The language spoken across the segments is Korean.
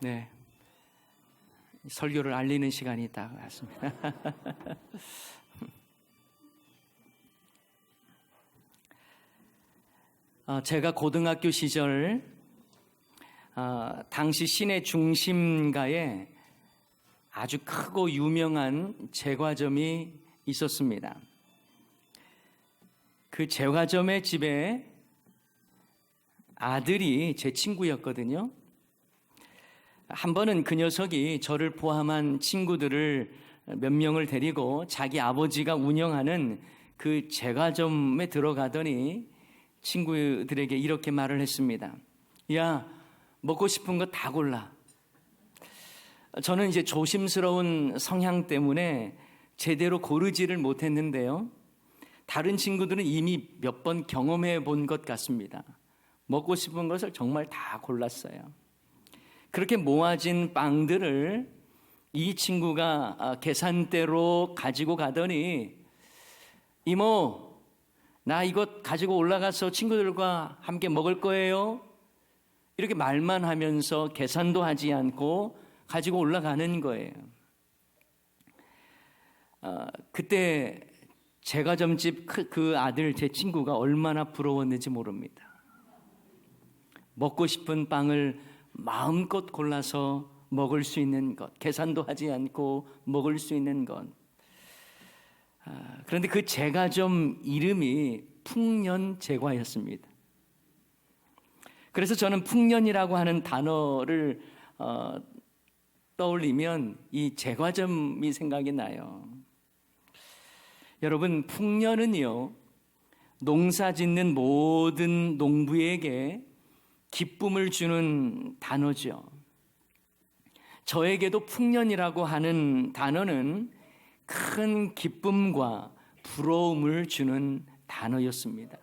네, 설교를 알리는 시간이 딱 왔습니다. 제가 고등학교 시절 당시 시내 중심가에 아주 크고 유명한 제과점이 있었습니다. 그 제과점의 집에 아들이 제 친구였거든요. 한 번은 그 녀석이 저를 포함한 친구들을 몇 명을 데리고 자기 아버지가 운영하는 그 제과점에 들어가더니 친구들에게 이렇게 말을 했습니다. 야, 먹고 싶은 거 다 골라. 저는 이제 조심스러운 성향 때문에 제대로 고르지를 못했는데요. 다른 친구들은 이미 몇 번 경험해 본 것 같습니다. 먹고 싶은 것을 정말 다 골랐어요. 그렇게 모아진 빵들을 이 친구가 계산대로 가지고 가더니 이모, 나 이거 가지고 올라가서 친구들과 함께 먹을 거예요. 이렇게 말만 하면서 계산도 하지 않고 가지고 올라가는 거예요. 그때 제과점집 그 아들 제 친구가 얼마나 부러웠는지 모릅니다. 먹고 싶은 빵을 마음껏 골라서 먹을 수 있는 것, 계산도 하지 않고 먹을 수 있는 것. 그런데 그 제과점 이름이 풍년제과였습니다. 그래서 저는 풍년이라고 하는 단어를 떠올리면 이 제과점이 생각이 나요. 여러분, 풍년은요, 농사 짓는 모든 농부에게 기쁨을 주는 단어죠. 저에게도 풍년이라고 하는 단어는 큰 기쁨과 부러움을 주는 단어였습니다.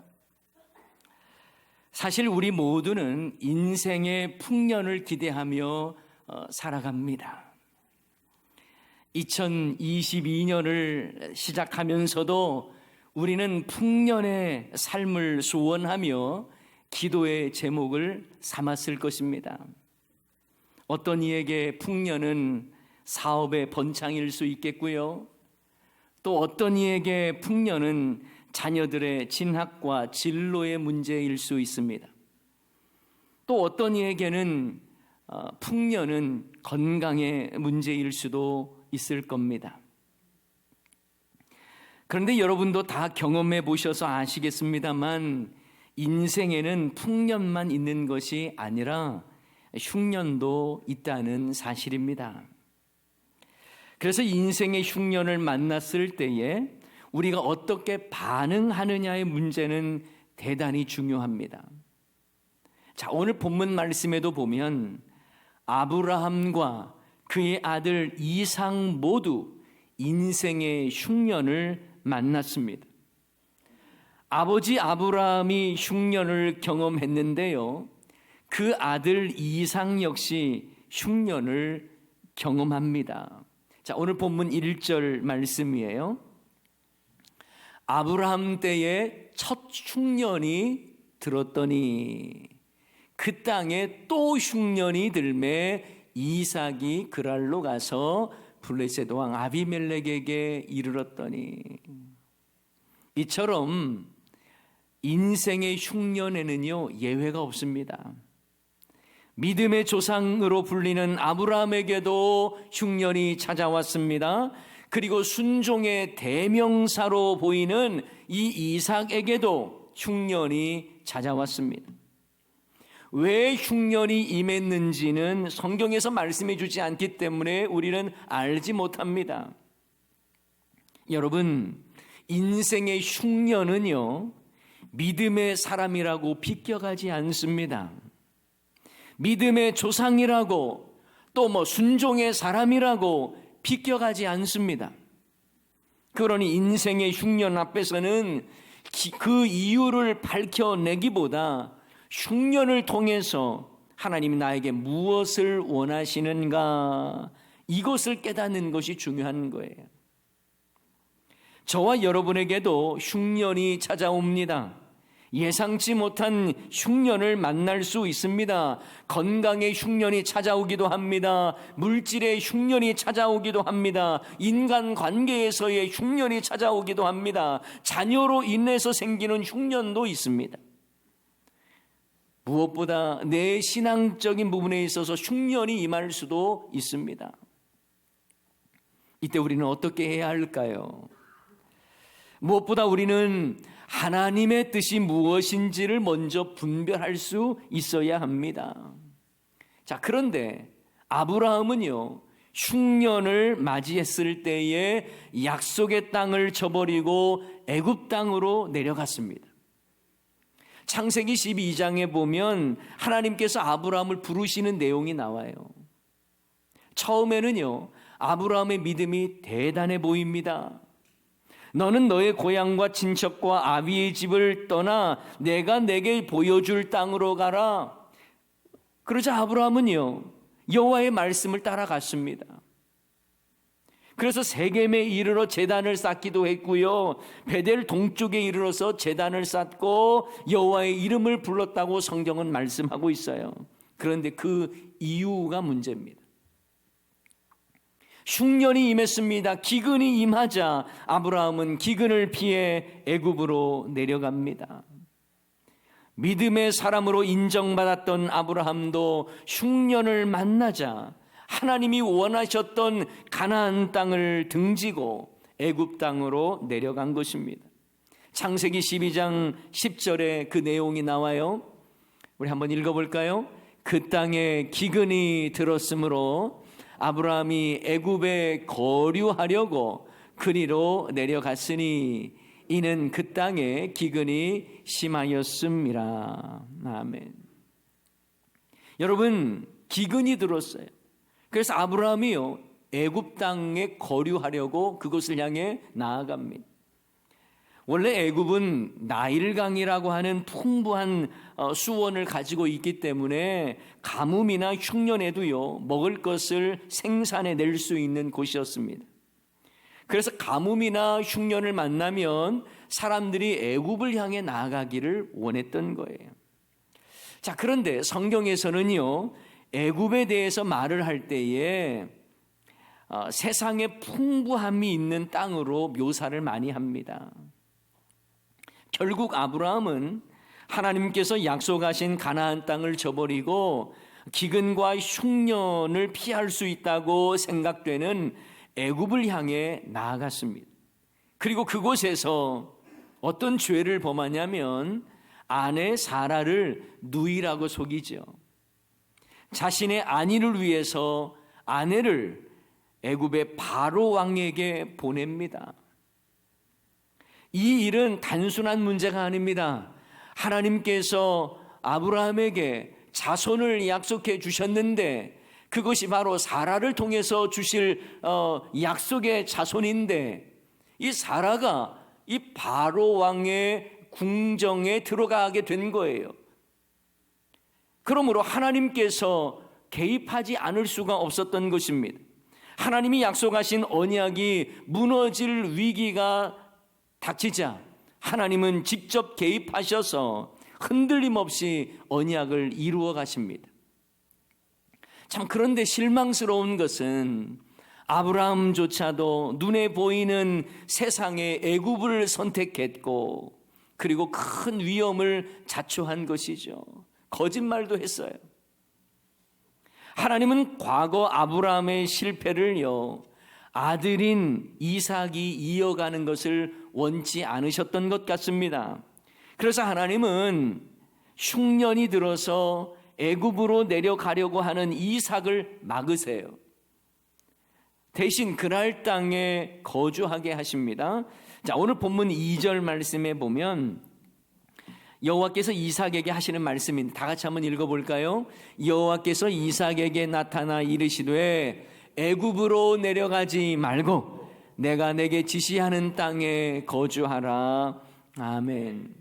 사실 우리 모두는 인생의 풍년을 기대하며 살아갑니다. 2022년을 시작하면서도 우리는 풍년의 삶을 소원하며 기도의 제목을 삼았을 것입니다. 어떤 이에게 풍년은 사업의 번창일 수 있겠고요. 또 어떤 이에게 풍년은 자녀들의 진학과 진로의 문제일 수 있습니다. 또 어떤 이에게는 풍년은 건강의 문제일 수도 있을 겁니다. 그런데 여러분도 다 경험해 보셔서 아시겠습니다만 인생에는 풍년만 있는 것이 아니라 흉년도 있다는 사실입니다. 그래서 인생의 흉년을 만났을 때에 우리가 어떻게 반응하느냐의 문제는 대단히 중요합니다. 자, 오늘 본문 말씀에도 보면 아브라함과 그의 아들 이삭 모두 인생의 흉년을 만났습니다. 아버지 아브라함이 흉년을 경험했는데요, 그 아들 이삭 역시 흉년을 경험합니다. 자, 오늘 본문 1절 말씀이에요. 아브라함 때에 첫 흉년이 들었더니 그 땅에 또 흉년이 들매 이삭이 그랄로 가서 블레셋 왕 아비멜렉에게 이르렀더니. 이처럼 인생의 흉년에는요, 예외가 없습니다. 믿음의 조상으로 불리는 아브라함에게도 흉년이 찾아왔습니다. 그리고 순종의 대명사로 보이는 이 이삭에게도 흉년이 찾아왔습니다. 왜 흉년이 임했는지는 성경에서 말씀해 주지 않기 때문에 우리는 알지 못합니다. 여러분, 인생의 흉년은요, 믿음의 사람이라고 비껴가지 않습니다. 믿음의 조상이라고 또 순종의 사람이라고 비껴가지 않습니다. 그러니 인생의 흉년 앞에서는 그 이유를 밝혀내기보다 흉년을 통해서 하나님이 나에게 무엇을 원하시는가, 이것을 깨닫는 것이 중요한 거예요. 저와 여러분에게도 흉년이 찾아옵니다. 예상치 못한 흉년을 만날 수 있습니다. 건강의 흉년이 찾아오기도 합니다. 물질의 흉년이 찾아오기도 합니다. 인간관계에서의 흉년이 찾아오기도 합니다. 자녀로 인해서 생기는 흉년도 있습니다. 무엇보다 내 신앙적인 부분에 있어서 흉년이 임할 수도 있습니다. 이때 우리는 어떻게 해야 할까요? 무엇보다 우리는 하나님의 뜻이 무엇인지를 먼저 분별할 수 있어야 합니다. 자, 그런데 아브라함은요, 흉년을 맞이했을 때에 약속의 땅을 저버리고 애굽 땅으로 내려갔습니다. 창세기 12장에 보면 하나님께서 아브라함을 부르시는 내용이 나와요. 처음에는요, 아브라함의 믿음이 대단해 보입니다. 너는 너의 고향과 친척과 아비의 집을 떠나 내가 내게 보여줄 땅으로 가라. 그러자 아브라함은요, 여호와의 말씀을 따라갔습니다. 그래서 세겜에 이르러 제단을 쌓기도 했고요, 베델 동쪽에 이르러서 제단을 쌓고 여호와의 이름을 불렀다고 성경은 말씀하고 있어요. 그런데 그 이유가 문제입니다. 흉년이 임했습니다. 기근이 임하자 아브라함은 기근을 피해 애굽으로 내려갑니다. 믿음의 사람으로 인정받았던 아브라함도 흉년을 만나자 하나님이 원하셨던 가나안 땅을 등지고 애굽 땅으로 내려간 것입니다. 창세기 12장 10절에 그 내용이 나와요. 우리 한번 읽어볼까요? 그 땅에 기근이 들었으므로 아브라함이 애굽에 거류하려고 그리로 내려갔으니 이는 그 땅에 기근이 심하였음이라. 아멘. 여러분, 기근이 들었어요. 그래서 아브라함이요, 애굽 땅에 거류하려고 그곳을 향해 나아갑니다. 원래 애굽은 나일강이라고 하는 풍부한 수원을 가지고 있기 때문에 가뭄이나 흉년에도요, 먹을 것을 생산해낼 수 있는 곳이었습니다. 그래서 가뭄이나 흉년을 만나면 사람들이 애굽을 향해 나아가기를 원했던 거예요. 자, 그런데 성경에서는요, 애굽에 대해서 말을 할 때에 세상에 풍부함이 있는 땅으로 묘사를 많이 합니다. 결국 아브라함은 하나님께서 약속하신 가나안 땅을 저버리고 기근과 흉년을 피할 수 있다고 생각되는 애굽을 향해 나아갔습니다. 그리고 그곳에서 어떤 죄를 범하냐면 아내 사라를 누이라고 속이죠. 자신의 안위를 위해서 아내를 애굽의 바로 왕에게 보냅니다. 이 일은 단순한 문제가 아닙니다. 하나님께서 아브라함에게 자손을 약속해 주셨는데 그것이 바로 사라를 통해서 주실 약속의 자손인데 이 사라가 이 바로 왕의 궁정에 들어가게 된 거예요. 그러므로 하나님께서 개입하지 않을 수가 없었던 것입니다. 하나님이 약속하신 언약이 무너질 위기가 닥치자 하나님은 직접 개입하셔서 흔들림 없이 언약을 이루어 가십니다. 참, 그런데 실망스러운 것은 아브라함조차도 눈에 보이는 세상의 애굽을 선택했고 그리고 큰 위험을 자초한 것이죠. 거짓말도 했어요. 하나님은 과거 아브라함의 실패를요, 아들인 이삭이 이어가는 것을 원치 않으셨던 것 같습니다. 그래서 하나님은 흉년이 들어서 애굽으로 내려가려고 하는 이삭을 막으세요. 대신 그랄 땅에 거주하게 하십니다. 자, 오늘 본문 2절 말씀에 보면 여호와께서 이삭에게 하시는 말씀인데 다 같이 한번 읽어볼까요? 여호와께서 이삭에게 나타나 이르시되 애굽으로 내려가지 말고 내가 내게 지시하는 땅에 거주하라. 아멘.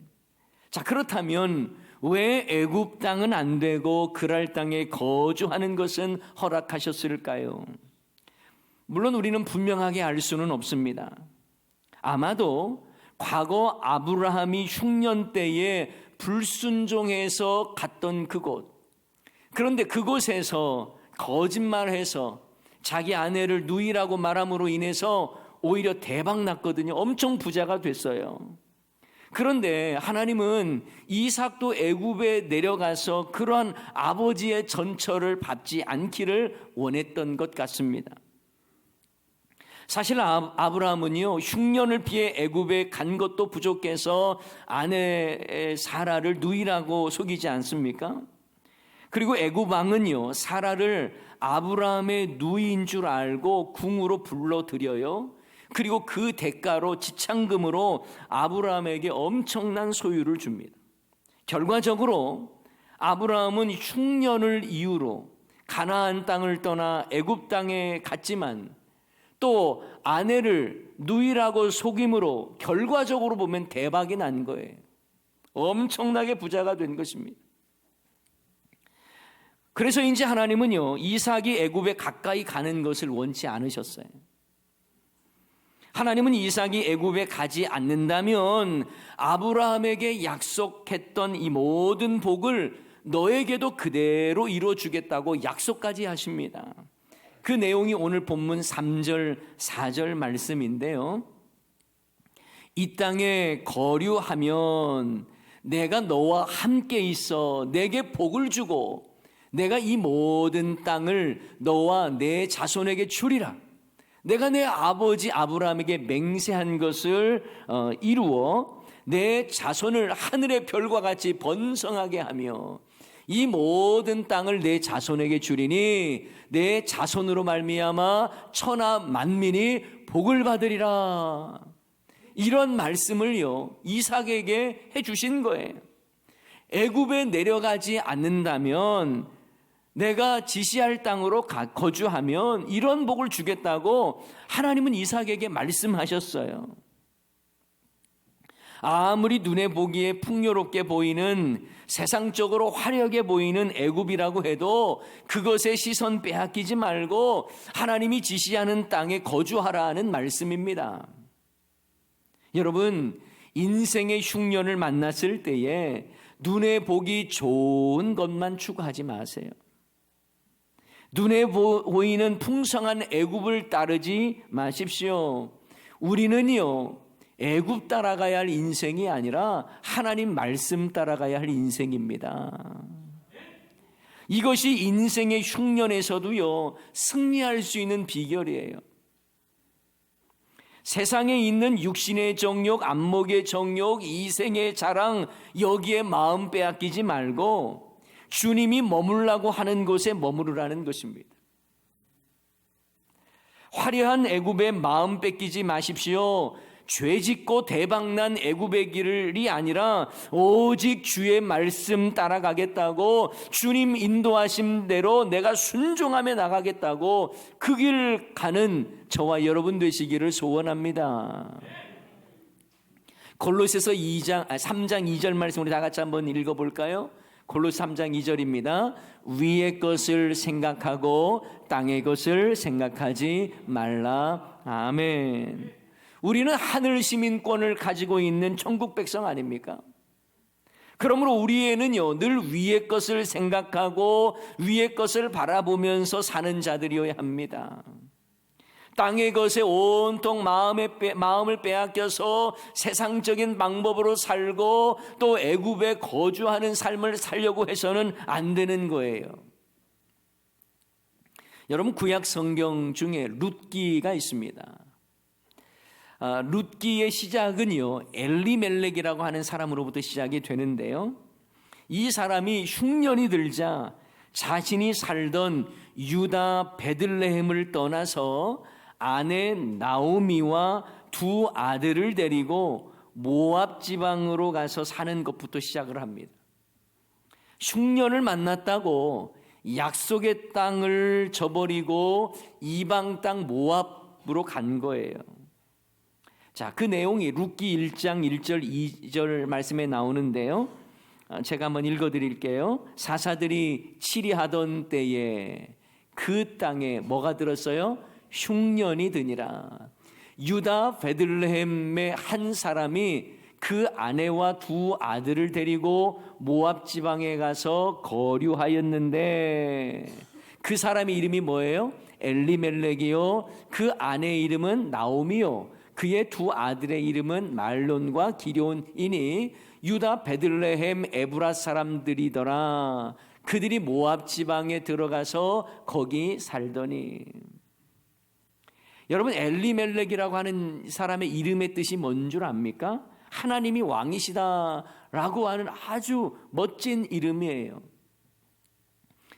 자, 그렇다면 왜 애굽 땅은 안 되고 그랄 땅에 거주하는 것은 허락하셨을까요? 물론 우리는 분명하게 알 수는 없습니다. 아마도 과거 아브라함이 흉년 때에 불순종해서 갔던 그곳, 그런데 그곳에서 거짓말해서 자기 아내를 누이라고 말함으로 인해서 오히려 대박 났거든요. 엄청 부자가 됐어요. 그런데 하나님은 이삭도 애굽에 내려가서 그러한 아버지의 전처를 밟지 않기를 원했던 것 같습니다. 사실 아브라함은요, 흉년을 피해 애굽에 간 것도 부족해서 아내 사라를 누이라고 속이지 않습니까? 그리고 애굽 왕은요, 사라를 아브라함의 누이인 줄 알고 궁으로 불러들여요. 그리고 그 대가로 지참금으로 아브라함에게 엄청난 소유를 줍니다. 결과적으로 아브라함은 흉년을 이유로 가나안 땅을 떠나 애굽 땅에 갔지만 또 아내를 누이라고 속임으로 결과적으로 보면 대박이 난 거예요. 엄청나게 부자가 된 것입니다. 그래서 이제 하나님은요, 이삭이 애굽에 가까이 가는 것을 원치 않으셨어요. 하나님은 이삭이 애굽에 가지 않는다면 아브라함에게 약속했던 이 모든 복을 너에게도 그대로 이루어주겠다고 약속까지 하십니다. 그 내용이 오늘 본문 3절 4절 말씀인데요, 이 땅에 거류하면 내가 너와 함께 있어 내게 복을 주고 내가 이 모든 땅을 너와 내 자손에게 주리라. 내가 내 아버지 아브라함에게 맹세한 것을 이루어 내 자손을 하늘의 별과 같이 번성하게 하며 이 모든 땅을 내 자손에게 주리니 내 자손으로 말미암아 천하 만민이 복을 받으리라. 이런 말씀을요, 이삭에게 해주신 거예요. 애굽에 내려가지 않는다면 내가 지시할 땅으로 거주하면 이런 복을 주겠다고 하나님은 이삭에게 말씀하셨어요. 아무리 눈에 보기에 풍요롭게 보이는, 세상적으로 화려하게 보이는 애굽이라고 해도 그것에 시선 빼앗기지 말고 하나님이 지시하는 땅에 거주하라는 말씀입니다. 여러분, 인생의 흉년을 만났을 때에 눈에 보기 좋은 것만 추구하지 마세요. 눈에 보이는 풍성한 애굽을 따르지 마십시오. 우리는요, 애굽 따라가야 할 인생이 아니라 하나님 말씀 따라가야 할 인생입니다. 이것이 인생의 흉년에서도요, 승리할 수 있는 비결이에요. 세상에 있는 육신의 정욕, 안목의 정욕, 이생의 자랑, 여기에 마음 빼앗기지 말고 주님이 머물라고 하는 곳에 머무르라는 것입니다. 화려한 애굽에 마음 뺏기지 마십시오. 죄짓고 대박난 애굽의 길이 아니라 오직 주의 말씀 따라가겠다고, 주님 인도하신 대로 내가 순종하며 나가겠다고 그 길 가는 저와 여러분 되시기를 소원합니다. 골로새서 3장 2절 말씀 우리 다 같이 한번 읽어볼까요? 골로새 3장 2절입니다. 위의 것을 생각하고 땅의 것을 생각하지 말라. 아멘. 우리는 하늘 시민권을 가지고 있는 천국 백성 아닙니까? 그러므로 우리에는요, 늘 위의 것을 생각하고 위의 것을 바라보면서 사는 자들이어야 합니다. 땅의 것에 온통 마음을 빼앗겨서 세상적인 방법으로 살고 또 애굽에 거주하는 삶을 살려고 해서는 안 되는 거예요. 여러분, 구약 성경 중에 룻기가 있습니다. 룻기의 시작은요, 엘리멜렉이라고 하는 사람으로부터 시작이 되는데요, 이 사람이 흉년이 들자 자신이 살던 유다 베들레헴을 떠나서 아내 나오미와 두 아들을 데리고 모압 지방으로 가서 사는 것부터 시작을 합니다. 흉년을 만났다고 약속의 땅을 저버리고 이방 땅 모압으로 간 거예요. 자, 그 내용이 룻기 1장 1절 2절 말씀에 나오는데요, 제가 한번 읽어드릴게요. 사사들이 치리하던 때에 그 땅에 뭐가 들었어요? 흉년이 드니라. 유다 베들레헴의 한 사람이 그 아내와 두 아들을 데리고 모압 지방에 가서 거류하였는데 그 사람의 이름이 뭐예요? 엘리멜렉이요, 그 아내의 이름은 나오미요, 그의 두 아들의 이름은 말론과 기럝이니 유다 베들레헴 에브라 사람들이더라. 그들이 모압 지방에 들어가서 거기 살더니. 여러분, 엘리멜렉이라고 하는 사람의 이름의 뜻이 뭔 줄 압니까? 하나님이 왕이시다라고 하는 아주 멋진 이름이에요.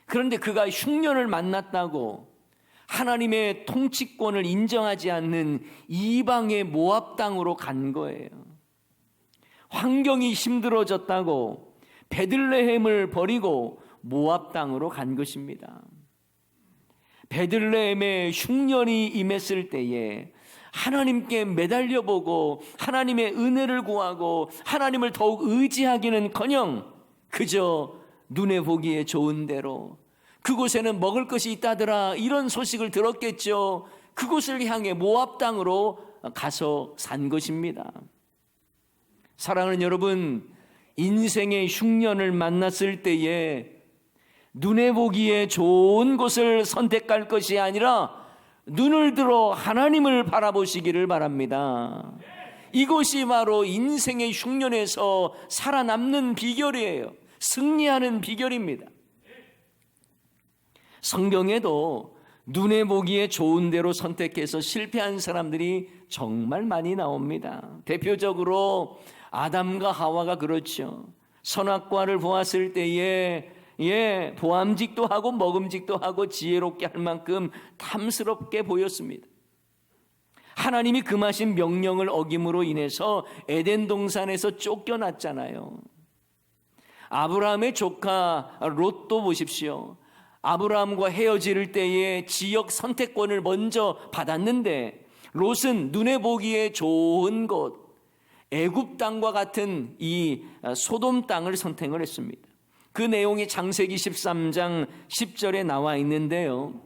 그런데 그가 흉년을 만났다고 하나님의 통치권을 인정하지 않는 이방의 모압 땅으로 간 거예요. 환경이 힘들어졌다고 베들레헴을 버리고 모압 땅으로 간 것입니다. 베들레헴에 흉년이 임했을 때에 하나님께 매달려 보고 하나님의 은혜를 구하고 하나님을 더욱 의지하기는커녕 그저 눈에 보기에 좋은 대로, 그곳에는 먹을 것이 있다더라 이런 소식을 들었겠죠. 그곳을 향해 모압 땅으로 가서 산 것입니다. 사랑하는 여러분, 인생의 흉년을 만났을 때에 눈에 보기에 좋은 곳을 선택할 것이 아니라 눈을 들어 하나님을 바라보시기를 바랍니다. 이것이 바로 인생의 흉년에서 살아남는 비결이에요. 승리하는 비결입니다. 성경에도 눈에 보기에 좋은 대로 선택해서 실패한 사람들이 정말 많이 나옵니다. 대표적으로 아담과 하와가 그렇죠. 선악과를 보았을 때에 보암직도 하고 먹음직도 하고 지혜롭게 할 만큼 탐스럽게 보였습니다. 하나님이 금하신 명령을 어김으로 인해서 에덴 동산에서 쫓겨났잖아요. 아브라함의 조카 롯도 보십시오. 아브라함과 헤어질 때에 지역 선택권을 먼저 받았는데 롯은 눈에 보기에 좋은 곳, 애굽 땅과 같은 이 소돔 땅을 선택을 했습니다. 그 내용이 창세기 13장 10절에 나와 있는데요.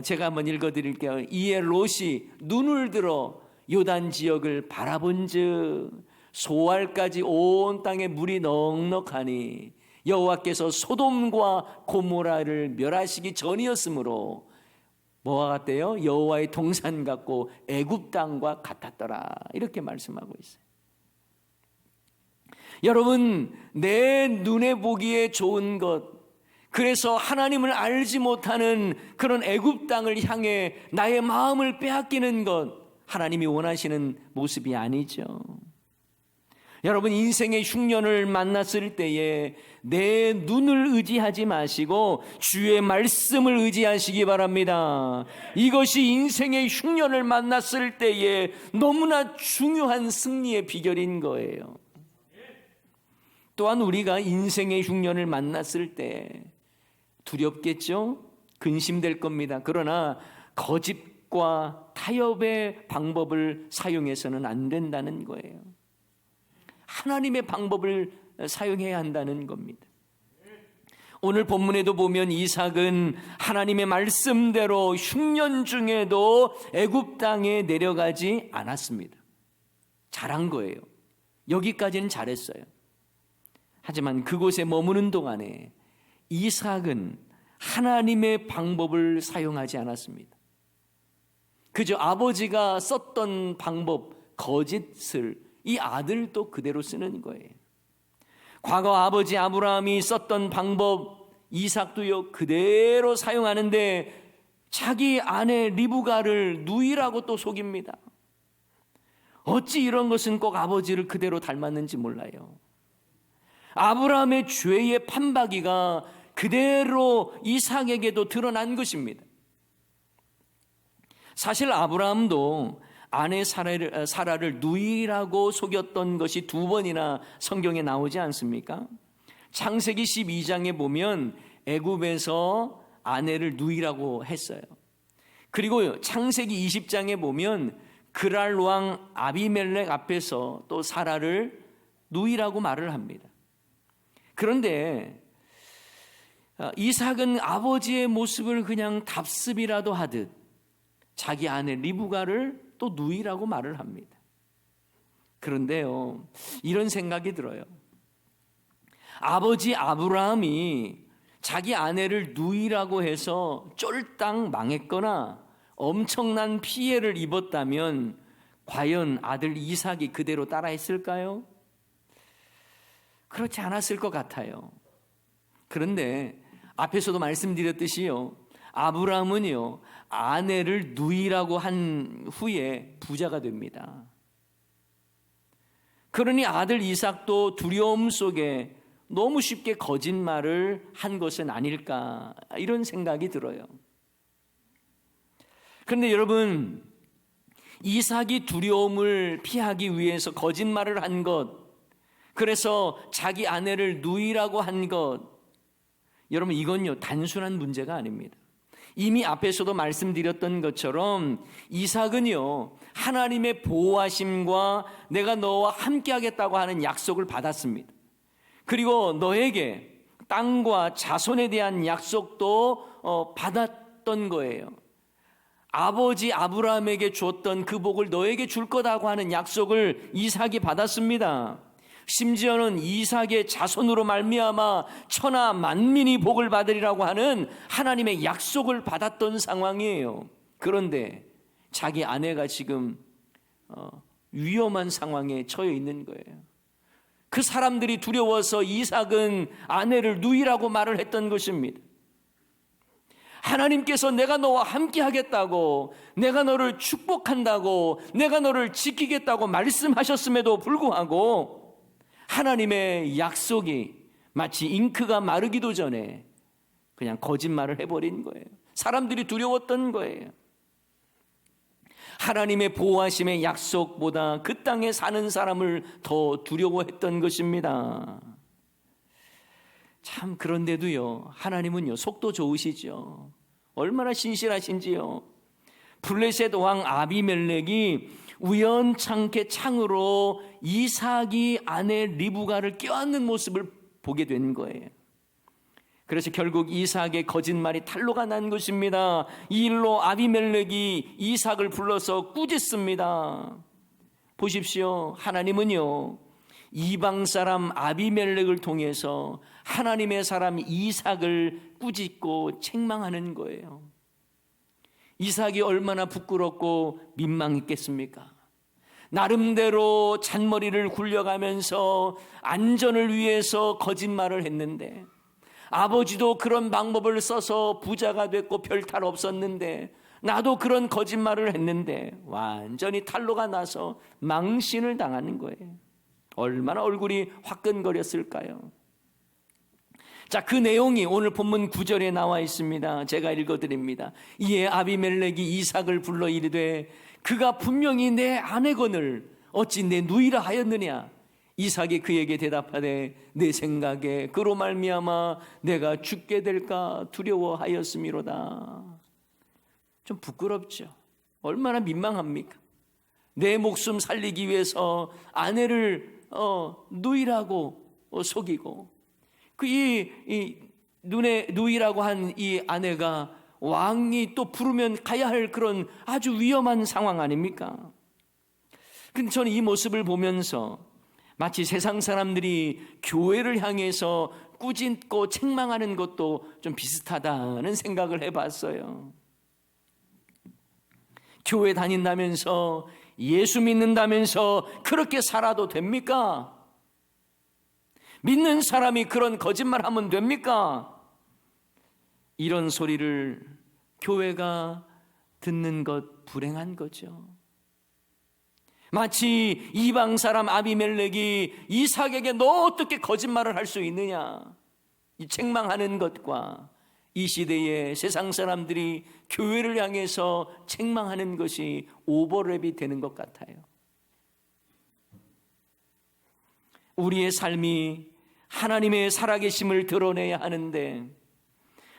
제가 한번 읽어드릴게요. 이에 롯이 눈을 들어 요단 지역을 바라본즉 소알까지 온 땅에 물이 넉넉하니 여호와께서 소돔과 고모라를 멸하시기 전이었으므로 뭐와 같대요? 여호와의 동산 같고 애굽 땅과 같았더라. 이렇게 말씀하고 있어요. 여러분, 내 눈에 보기에 좋은 것, 그래서 하나님을 알지 못하는 그런 애굽 땅을 향해 나의 마음을 빼앗기는 것, 하나님이 원하시는 모습이 아니죠. 여러분, 인생의 흉년을 만났을 때에 내 눈을 의지하지 마시고 주의 말씀을 의지하시기 바랍니다. 이것이 인생의 흉년을 만났을 때에 너무나 중요한 승리의 비결인 거예요. 또한 우리가 인생의 흉년을 만났을 때 두렵겠죠? 근심될 겁니다. 그러나 거짓과 타협의 방법을 사용해서는 안 된다는 거예요. 하나님의 방법을 사용해야 한다는 겁니다. 오늘 본문에도 보면 이삭은 하나님의 말씀대로 흉년 중에도 애굽 땅에 내려가지 않았습니다. 잘한 거예요. 여기까지는 잘했어요. 하지만 그곳에 머무는 동안에 이삭은 하나님의 방법을 사용하지 않았습니다. 그저 아버지가 썼던 방법, 거짓을 이 아들도 그대로 쓰는 거예요. 과거 아버지 아브라함이 썼던 방법, 이삭도요 그대로 사용하는데 자기 아내 리브가를 누이라고 또 속입니다. 어찌 이런 것은 꼭 아버지를 그대로 닮았는지 몰라요. 아브라함의 죄의 판박이가 그대로 이삭에게도 드러난 것입니다. 사실 아브라함도 아내 사라를 누이라고 속였던 것이 2번이나 성경에 나오지 않습니까? 창세기 12장에 보면 애굽에서 아내를 누이라고 했어요. 그리고 창세기 20장에 보면 그랄 왕 아비멜렉 앞에서 또 사라를 누이라고 말을 합니다. 그런데 이삭은 아버지의 모습을 그냥 답습이라도 하듯 자기 아내 리브가를 또 누이라고 말을 합니다. 그런데요, 이런 생각이 들어요. 아버지 아브라함이 자기 아내를 누이라고 해서 쫄딱 망했거나 엄청난 피해를 입었다면 과연 아들 이삭이 그대로 따라했을까요? 그렇지 않았을 것 같아요. 그런데 앞에서도 말씀드렸듯이요, 아브라함은요, 아내를 누이라고 한 후에 부자가 됩니다. 그러니 아들 이삭도 두려움 속에 너무 쉽게 거짓말을 한 것은 아닐까, 이런 생각이 들어요. 그런데 여러분, 이삭이 두려움을 피하기 위해서 거짓말을 한 것, 그래서 자기 아내를 누이라고 한 것, 여러분 이건요 단순한 문제가 아닙니다. 이미 앞에서도 말씀드렸던 것처럼 이삭은요 하나님의 보호하심과 내가 너와 함께 하겠다고 하는 약속을 받았습니다. 그리고 너에게 땅과 자손에 대한 약속도 받았던 거예요. 아버지 아브라함에게 줬던 그 복을 너에게 줄 거다고 하는 약속을 이삭이 받았습니다. 심지어는 이삭의 자손으로 말미암아 천하 만민이 복을 받으리라고 하는 하나님의 약속을 받았던 상황이에요. 그런데 자기 아내가 지금 위험한 상황에 처해 있는 거예요. 그 사람들이 두려워서 이삭은 아내를 누이라고 말을 했던 것입니다. 하나님께서 내가 너와 함께 하겠다고, 내가 너를 축복한다고, 내가 너를 지키겠다고 말씀하셨음에도 불구하고 하나님의 약속이 마치 잉크가 마르기도 전에 그냥 거짓말을 해버린 거예요. 사람들이 두려웠던 거예요. 하나님의 보호하심의 약속보다 그 땅에 사는 사람을 더 두려워했던 것입니다. 참, 그런데도요 하나님은요 속도 좋으시죠. 얼마나 신실하신지요. 블레셋 왕 아비멜렉이 우연찮게 창으로 이삭이 아내 리브가를 껴안는 모습을 보게 된 거예요. 그래서 결국 이삭의 거짓말이 탄로가 난 것입니다. 이 일로 아비멜렉이 이삭을 불러서 꾸짖습니다. 보십시오, 하나님은요 이방 사람 아비멜렉을 통해서 하나님의 사람 이삭을 꾸짖고 책망하는 거예요. 이삭이 얼마나 부끄럽고 민망했겠습니까? 나름대로 잔머리를 굴려가면서 안전을 위해서 거짓말을 했는데, 아버지도 그런 방법을 써서 부자가 됐고 별 탈 없었는데, 나도 그런 거짓말을 했는데 완전히 탄로가 나서 망신을 당하는 거예요. 얼마나 얼굴이 화끈거렸을까요? 자, 그 내용이 오늘 본문 9절에 나와 있습니다. 제가 읽어드립니다. 이에 아비멜렉이 이삭을 불러 이르되 그가 분명히 내 아내거늘 어찌 내 누이라 하였느냐? 이삭이 그에게 대답하되 내 생각에 그로 말미암아 내가 죽게 될까 두려워하였음이로다. 좀 부끄럽죠. 얼마나 민망합니까? 내 목숨 살리기 위해서 아내를 누이라고 속이고, 이 눈에 누이라고 한 이 아내가 왕이 또 부르면 가야 할 그런 아주 위험한 상황 아닙니까? 근데 저는 이 모습을 보면서 마치 세상 사람들이 교회를 향해서 꾸짖고 책망하는 것도 좀 비슷하다는 생각을 해봤어요. 교회 다닌다면서, 예수 믿는다면서 그렇게 살아도 됩니까? 믿는 사람이 그런 거짓말 하면 됩니까? 이런 소리를 교회가 듣는 것 불행한 거죠. 마치 이방 사람 아비멜렉이 이삭에게 너 어떻게 거짓말을 할 수 있느냐, 이 책망하는 것과 이 시대의 세상 사람들이 교회를 향해서 책망하는 것이 오버랩이 되는 것 같아요. 우리의 삶이 하나님의 살아계심을 드러내야 하는데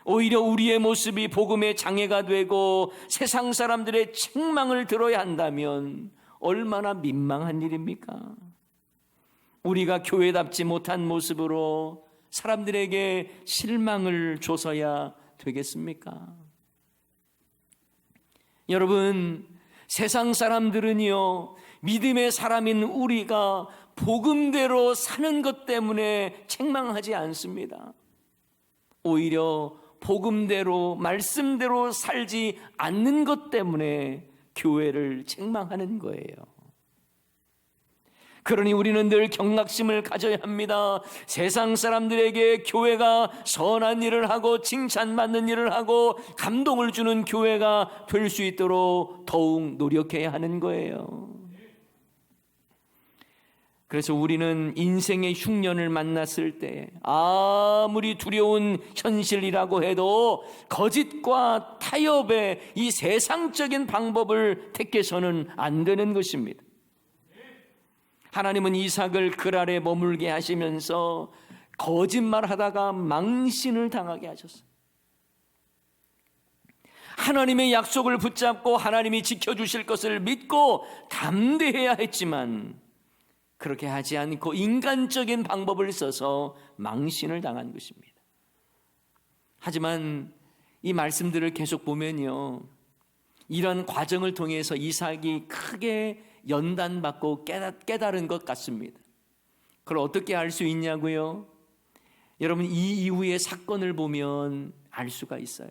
오히려 우리의 모습이 복음의 장애가 되고 세상 사람들의 책망을 들어야 한다면 얼마나 민망한 일입니까? 우리가 교회답지 못한 모습으로 사람들에게 실망을 줘서야 되겠습니까? 여러분, 세상 사람들은요, 믿음의 사람인 우리가 복음대로 사는 것 때문에 책망하지 않습니다. 오히려 복음대로, 말씀대로 살지 않는 것 때문에 교회를 책망하는 거예요. 그러니 우리는 늘 경각심을 가져야 합니다. 세상 사람들에게 교회가 선한 일을 하고 칭찬받는 일을 하고 감동을 주는 교회가 될 수 있도록 더욱 노력해야 하는 거예요. 그래서 우리는 인생의 흉년을 만났을 때 아무리 두려운 현실이라고 해도 거짓과 타협의 이 세상적인 방법을 택해서는 안 되는 것입니다. 하나님은 이삭을 글 아래 머물게 하시면서 거짓말하다가 망신을 당하게 하셨어요. 하나님의 약속을 붙잡고 하나님이 지켜주실 것을 믿고 담대해야 했지만 그렇게 하지 않고 인간적인 방법을 써서 망신을 당한 것입니다. 하지만 이 말씀들을 계속 보면요, 이런 과정을 통해서 이삭이 크게 연단받고 깨달은 것 같습니다. 그걸 어떻게 알 수 있냐고요? 여러분, 이 이후의 사건을 보면 알 수가 있어요.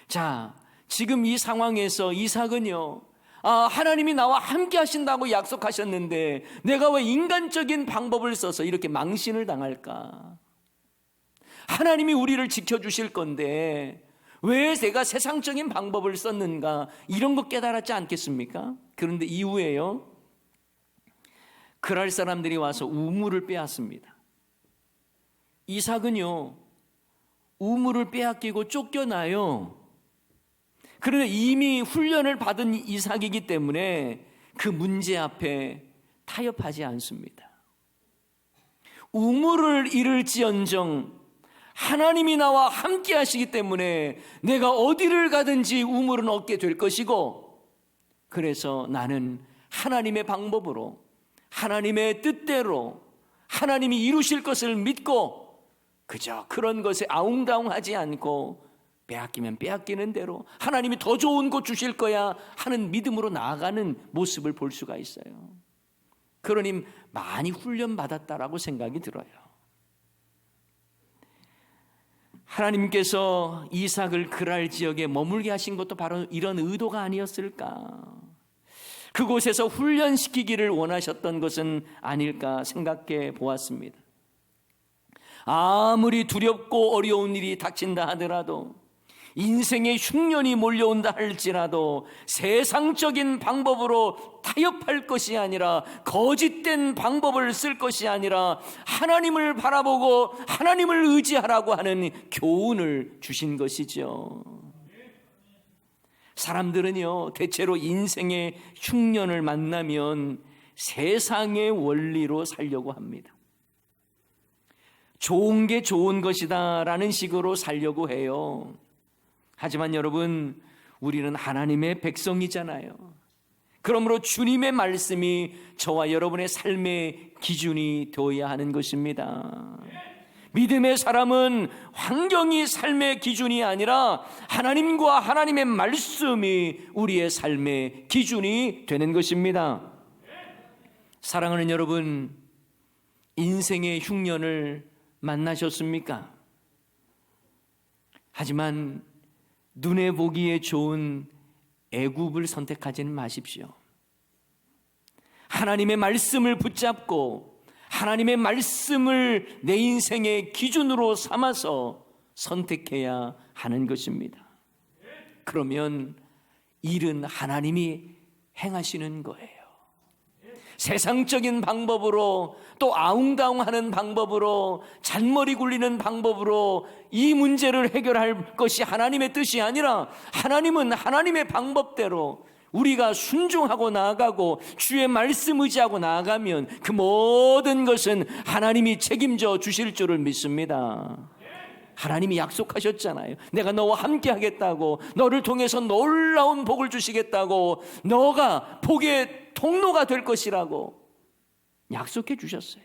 자, 지금 이 상황에서 이삭은요, 하나님이 나와 함께 하신다고 약속하셨는데 내가 왜 인간적인 방법을 써서 이렇게 망신을 당할까? 하나님이 우리를 지켜주실 건데 왜 제가 세상적인 방법을 썼는가? 이런 거 깨달았지 않겠습니까? 그런데 이후에요, 그랄 사람들이 와서 우물을 빼앗습니다. 이삭은요, 우물을 빼앗기고 쫓겨나요. 그런데 이미 훈련을 받은 이삭이기 때문에 그 문제 앞에 타협하지 않습니다. 우물을 잃을지언정 하나님이 나와 함께 하시기 때문에 내가 어디를 가든지 우물은 얻게 될 것이고, 그래서 나는 하나님의 방법으로, 하나님의 뜻대로 하나님이 이루실 것을 믿고 그저 그런 것에 아웅다웅하지 않고 빼앗기면 빼앗기는 대로 하나님이 더 좋은 것 주실 거야 하는 믿음으로 나아가는 모습을 볼 수가 있어요. 그러니 많이 훈련받았다라고 생각이 들어요. 하나님께서 이삭을 그랄 지역에 머물게 하신 것도 바로 이런 의도가 아니었을까? 그곳에서 훈련시키기를 원하셨던 것은 아닐까 생각해 보았습니다. 아무리 두렵고 어려운 일이 닥친다 하더라도, 인생의 흉년이 몰려온다 할지라도 세상적인 방법으로 타협할 것이 아니라, 거짓된 방법을 쓸 것이 아니라 하나님을 바라보고 하나님을 의지하라고 하는 교훈을 주신 것이죠. 사람들은요, 대체로 인생의 흉년을 만나면 세상의 원리로 살려고 합니다. 좋은 게 좋은 것이다 라는 식으로 살려고 해요. 하지만 여러분, 우리는 하나님의 백성이잖아요. 그러므로 주님의 말씀이 저와 여러분의 삶의 기준이 되어야 하는 것입니다. 믿음의 사람은 환경이 삶의 기준이 아니라 하나님과 하나님의 말씀이 우리의 삶의 기준이 되는 것입니다. 사랑하는 여러분, 인생의 흉년을 만나셨습니까? 하지만 눈에 보기에 좋은 애굽을 선택하지는 마십시오. 하나님의 말씀을 붙잡고 하나님의 말씀을 내 인생의 기준으로 삼아서 선택해야 하는 것입니다. 그러면 일은 하나님이 행하시는 거예요. 세상적인 방법으로, 또 아웅다웅하는 방법으로, 잔머리 굴리는 방법으로 이 문제를 해결할 것이 하나님의 뜻이 아니라, 하나님은 하나님의 방법대로 우리가 순종하고 나아가고 주의 말씀 의지하고 나아가면 그 모든 것은 하나님이 책임져 주실 줄을 믿습니다. 하나님이 약속하셨잖아요. 내가 너와 함께 하겠다고, 너를 통해서 놀라운 복을 주시겠다고, 너가 복의 통로가 될 것이라고 약속해 주셨어요.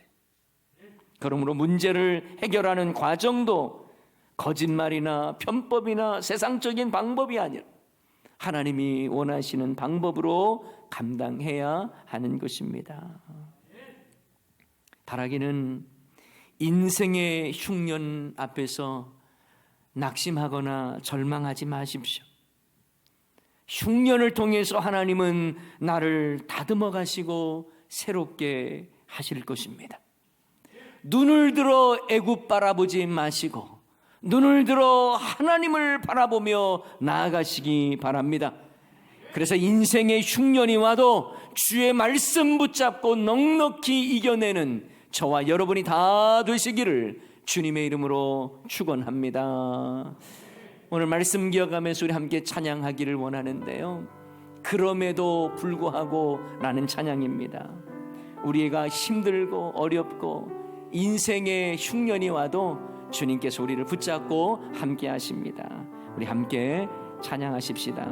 그러므로 문제를 해결하는 과정도 거짓말이나 편법이나 세상적인 방법이 아니라 하나님이 원하시는 방법으로 감당해야 하는 것입니다. 바라기는 인생의 흉년 앞에서 낙심하거나 절망하지 마십시오. 흉년을 통해서 하나님은 나를 다듬어 가시고 새롭게 하실 것입니다. 눈을 들어 애굽 바라보지 마시고 눈을 들어 하나님을 바라보며 나아가시기 바랍니다. 그래서 인생의 흉년이 와도 주의 말씀 붙잡고 넉넉히 이겨내는 저와 여러분이 다 되시기를 주님의 이름으로 축원합니다. 오늘 말씀 기억하면서 우리 함께 찬양하기를 원하는데요, 그럼에도 불구하고 라는 찬양입니다. 우리가 힘들고 어렵고 인생의 흉년이 와도 주님께서 우리를 붙잡고 함께 하십니다. 우리 함께 찬양하십시다.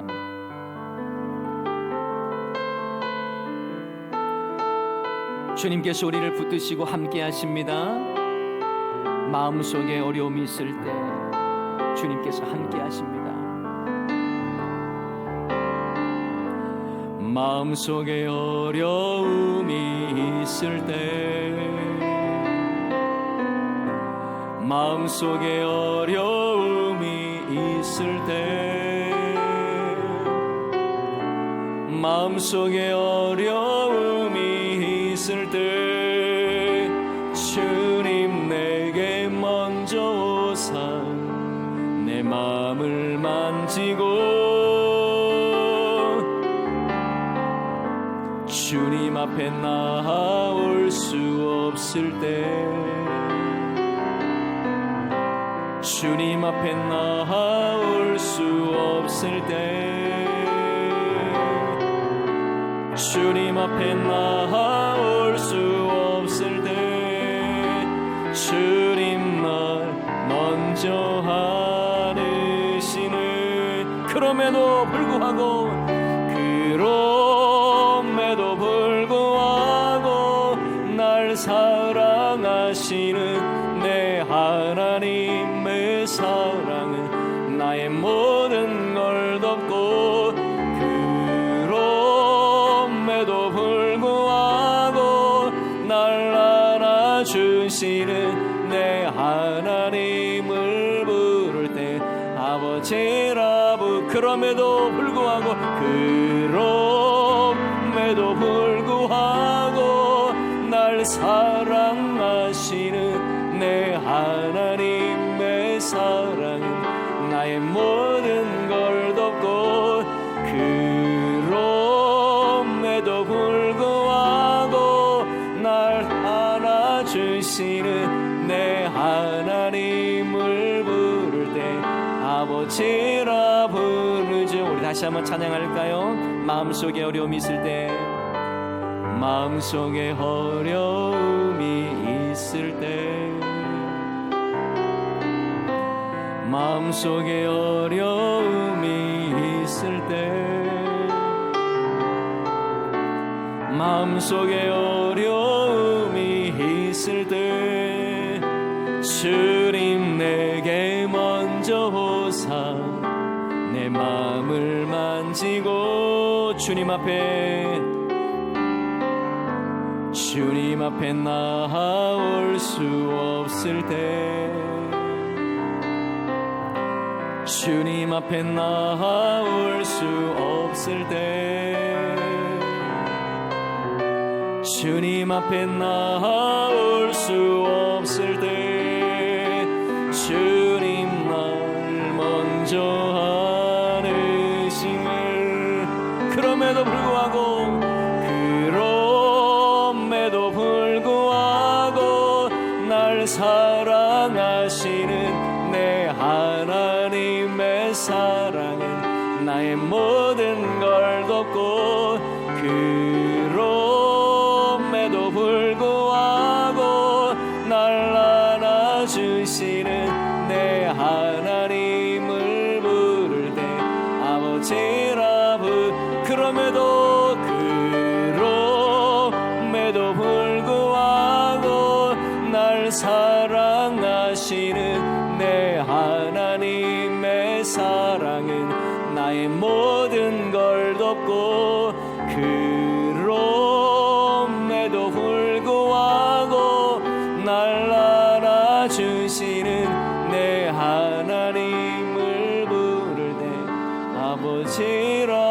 주님께서 우리를 붙드시고 함께 하십니다. 마음속에 어려움이 있을 때 주님께서 함께 하십니다. 마음속에 어려움이 있을 때, 마음속에 어려움이 있을 때, 마음속에 어려움이 있을 때 주님 내게 먼저 오사 내 마음을 만지고 주님 앞에 나아올 수 없을 때, 주님 앞에 나아올 수 없을 때, 주님 앞에 나아올 수 없을 때 주님 날 먼저 안으시는, 그럼에도 불구하고 날 사랑하시는 내 하나님의 사랑은 나의 모든 걸 덮고, 그럼에도 불구하고 날 안아주시는 내 하나님을 부를 때 아버지라 그럼에도 불구하고, 그럼에도 불구하고 날 사랑하시는 내 하나님의 사랑은 나의 모든 걸 덮고, 그럼에도 불구하고 날 안아주시는 내 하나님을 부를 때 아버지라 부르죠. 우리 다시 한번 찬양할까요? 마음속에 어려움이 있을 때, 마음속에 어려움이 있을 때, 마음속에 어려움이 있을 때, 마음속에 어려움이 있을 때 주님 내게 먼저 오사 내 마음을 만지고 주님 앞에 나아올 수 없을 때, 주님 앞에 나아올 수 없을 때, 주님 앞에 나아올 수 없을 때 주님 날 먼저 안으심을, 그럼에도 불구하고 날 사랑하시는 내 하나님의 사랑은 나의 모든 걸 덮고, 그럼에도 불구하고 날 안아주시는 내 하나님을 부를 때 아버지라 그럼에도 불구하고 날 사랑하시는 내 하나님의 사랑은 나의 모든 걸 덮고 그럼에도 불구하고 날 알아주시는 내 하나님을 부를 때 아버지라